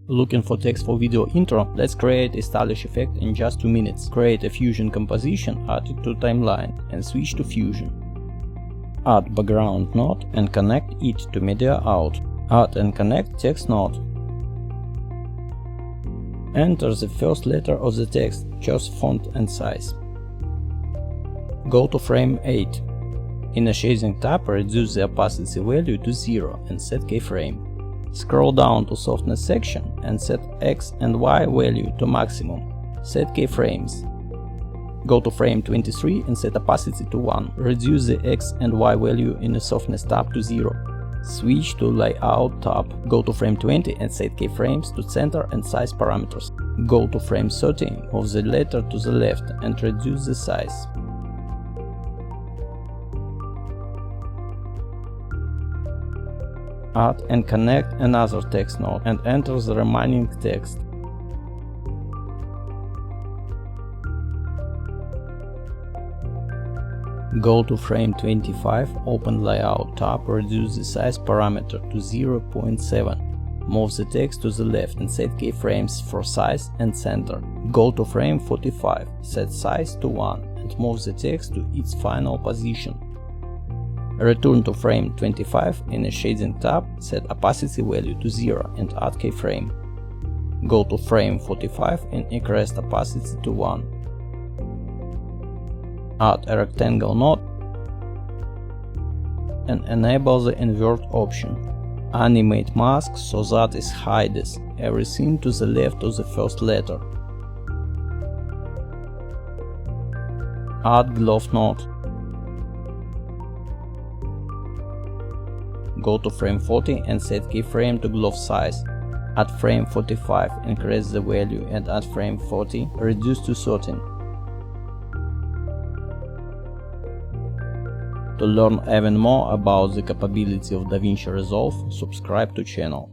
Looking for text for video intro? Let's create a stylish effect in just 2 minutes. Create a Fusion composition, add it to timeline and switch to Fusion. Add background node and connect it to media out. Add and connect text node. Enter the first letter of the text, choose font and size. Go to frame 8. In the shading tab, reduce the opacity value to 0 and set keyframe. Scroll down to softness section and set X and Y value to maximum. Set keyframes. Go to frame 23 and set opacity to 1. Reduce the X and Y value in the softness tab to 0. Switch to Layout tab. Go to frame 20 and set keyframes to center and size parameters. Go to frame 30, move the letter to the left and reduce the size. Add and connect another text node and enter the remaining text. Go to frame 25, open Layout tab, reduce the size parameter to 0.7. Move the text to the left and set keyframes for size and center. Go to frame 45, set size to 1 and move the text to its final position. Return to frame 25 in the shading tab, set opacity value to 0 and add keyframe. Go to frame 45 and increase opacity to 1. Add a rectangle node and enable the invert option. Animate mask so that it hides everything to the left of the first letter. Add glove node. Go to frame 40 and set keyframe to glove size. At frame 45, increase the value and at frame 40, reduce to 13. To learn even more about the capability of DaVinci Resolve, subscribe to channel.